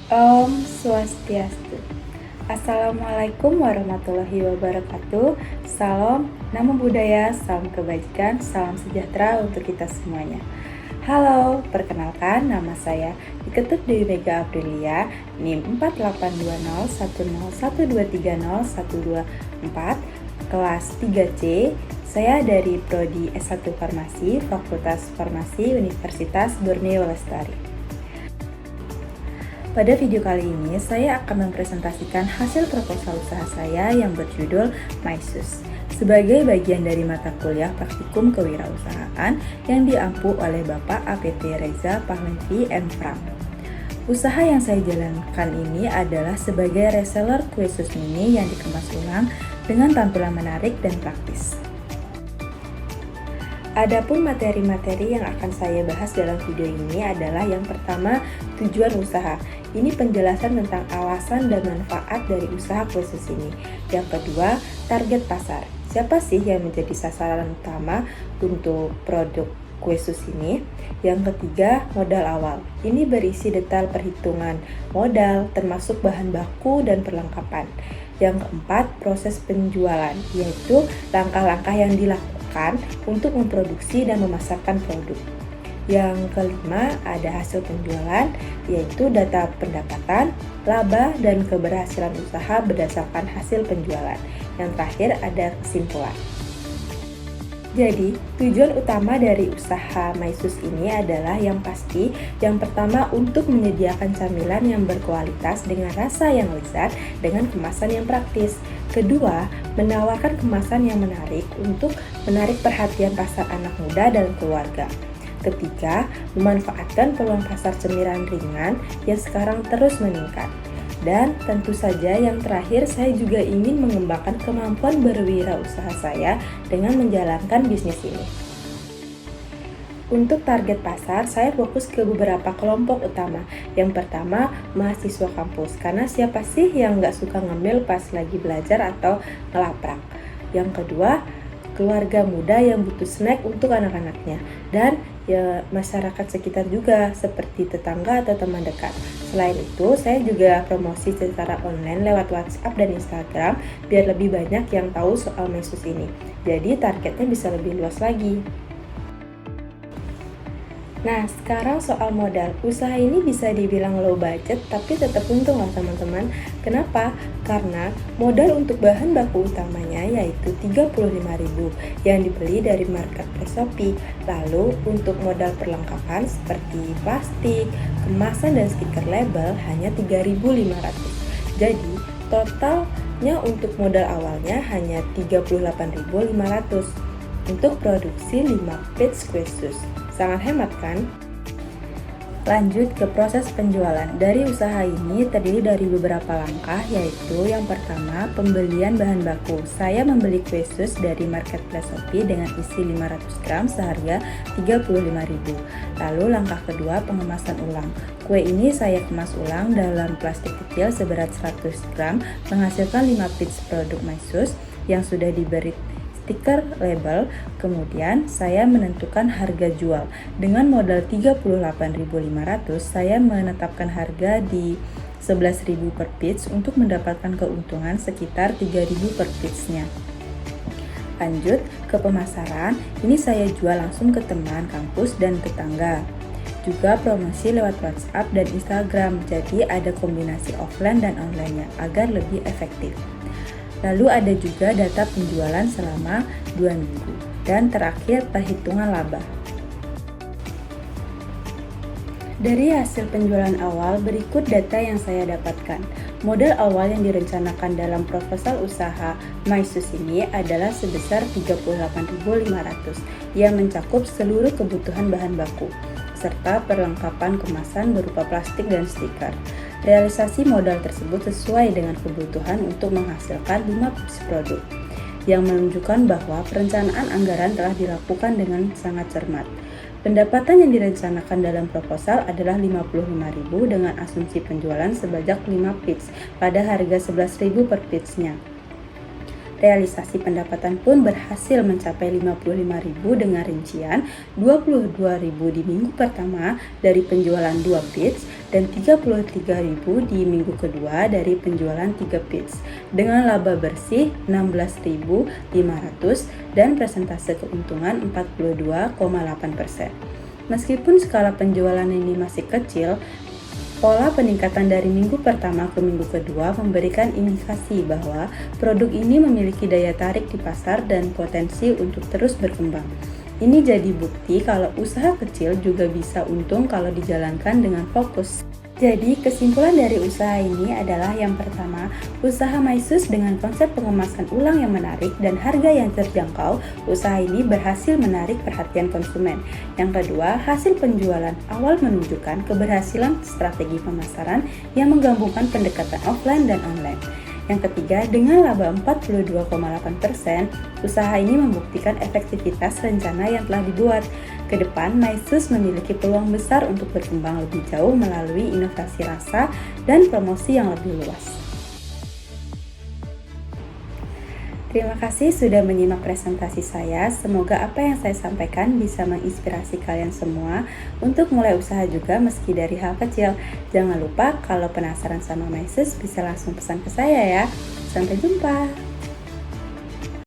Om Swastiastu. Assalamualaikum warahmatullahi wabarakatuh. Salam, namo buddhaya, salam kebajikan, salam sejahtera untuk kita semuanya. Halo, perkenalkan nama saya Diketuk Dewi Mega Aprilia, NIM 48201012301224, kelas 3C. Saya dari Prodi S1 Farmasi, Fakultas Farmasi Universitas Borneo Lestari. Pada video kali ini, saya akan mempresentasikan hasil proposal usaha saya yang berjudul MySUS sebagai bagian dari mata kuliah praktikum kewirausahaan yang diampu oleh Bapak APT Reza Pahlevi M. Pram. Usaha yang saya jalankan ini adalah sebagai reseller kue sus mini yang dikemas ulang dengan tampilan menarik dan praktis. Adapun materi-materi yang akan saya bahas dalam video ini adalah yang pertama, tujuan usaha. Ini penjelasan tentang alasan dan manfaat dari usaha kue sus ini. Yang kedua, target pasar. Siapa sih yang menjadi sasaran utama untuk produk kue sus ini? Yang ketiga, modal awal. Ini berisi detail perhitungan modal, termasuk bahan baku dan perlengkapan. Yang keempat, proses penjualan, yaitu langkah-langkah yang dilakukan untuk memproduksi dan memasarkan produk. Yang kelima, ada hasil penjualan, yaitu data pendapatan, laba, dan keberhasilan usaha berdasarkan hasil penjualan. Yang terakhir, ada kesimpulan. Jadi, tujuan utama dari usaha MySUS ini adalah yang pasti, yang pertama untuk menyediakan camilan yang berkualitas dengan rasa yang lezat dengan kemasan yang praktis. Kedua, menawarkan kemasan yang menarik untuk menarik perhatian pasar anak muda dan keluarga. Ketiga, memanfaatkan peluang pasar cemilan ringan yang sekarang terus meningkat. Dan tentu saja yang terakhir, saya juga ingin mengembangkan kemampuan berwirausaha saya dengan menjalankan bisnis ini. Untuk target pasar, saya fokus ke beberapa kelompok utama. Yang pertama, mahasiswa kampus, karena siapa sih yang nggak suka ngemil pas lagi belajar atau ngelaprak. Yang kedua, keluarga muda yang butuh snack untuk anak-anaknya. Dan ya masyarakat sekitar juga seperti tetangga atau teman dekat. Selain itu, saya juga promosi secara online lewat WhatsApp dan Instagram biar lebih banyak yang tahu soal MySUS ini. Jadi targetnya bisa lebih luas lagi. Nah, sekarang soal modal. Usaha ini bisa dibilang low budget, tapi tetap untung loh teman-teman. Kenapa? Karena modal untuk bahan baku utamanya yaitu 35.000 yang dibeli dari marketplace Shopee. Lalu untuk modal perlengkapan seperti plastik, kemasan dan stiker label hanya 3.500. Jadi, totalnya untuk modal awalnya hanya 38.500 untuk produksi 5 plates kue sus. Sangat hemat kan? Lanjut ke proses penjualan. Dari usaha ini terdiri dari beberapa langkah, yaitu yang pertama, pembelian bahan baku. Saya membeli kue sus dari marketplace Shopee dengan isi 500 gram seharga 35.000. Lalu langkah kedua, pengemasan ulang. Kue ini saya kemas ulang dalam plastik kecil seberat 100 gram, menghasilkan 5 pieces produk MySUS yang sudah diberi stiker label. Kemudian saya menentukan harga jual. Dengan modal 38.500, saya menetapkan harga di 11.000 per piece untuk mendapatkan keuntungan sekitar 3.000 per piece-nya. Lanjut ke pemasaran. Ini saya jual langsung ke teman kampus dan tetangga. Juga promosi lewat WhatsApp dan Instagram. Jadi ada kombinasi offline dan online-nya agar lebih efektif. Lalu ada juga data penjualan selama 2 minggu. Dan terakhir, perhitungan laba. Dari hasil penjualan awal, berikut data yang saya dapatkan. Modal awal yang direncanakan dalam proposal usaha MySUS ini adalah sebesar 38.500 yang mencakup seluruh kebutuhan bahan baku, serta perlengkapan kemasan berupa plastik dan stiker. Realisasi modal tersebut sesuai dengan kebutuhan untuk menghasilkan 5 piece produk, yang menunjukkan bahwa perencanaan anggaran telah dilakukan dengan sangat cermat. Pendapatan yang direncanakan dalam proposal adalah 55.000 dengan asumsi penjualan sebanyak 5 piece pada harga 11.000 per piece-nya. Realisasi pendapatan pun berhasil mencapai 55.000 dengan rincian 22.000 di minggu pertama dari penjualan 2 pits dan 33.000 di minggu kedua dari penjualan 3 pits dengan laba bersih 16.500 dan persentase keuntungan 42,8%. Meskipun skala penjualan ini masih kecil, pola peningkatan dari minggu pertama ke minggu kedua memberikan indikasi bahwa produk ini memiliki daya tarik di pasar dan potensi untuk terus berkembang. Ini jadi bukti kalau usaha kecil juga bisa untung kalau dijalankan dengan fokus. Jadi, kesimpulan dari usaha ini adalah yang pertama, usaha MySus dengan konsep pengemasan ulang yang menarik dan harga yang terjangkau, usaha ini berhasil menarik perhatian konsumen. Yang kedua, hasil penjualan awal menunjukkan keberhasilan strategi pemasaran yang menggabungkan pendekatan offline dan online. Yang ketiga, dengan laba 42,8%, usaha ini membuktikan efektivitas rencana yang telah dibuat. Kedepan, MySus memiliki peluang besar untuk berkembang lebih jauh melalui inovasi rasa dan promosi yang lebih luas. Terima kasih sudah menyimak presentasi saya. Semoga apa yang saya sampaikan bisa menginspirasi kalian semua untuk mulai usaha juga meski dari hal kecil. Jangan lupa kalau penasaran sama MySus bisa langsung pesan ke saya ya. Sampai jumpa.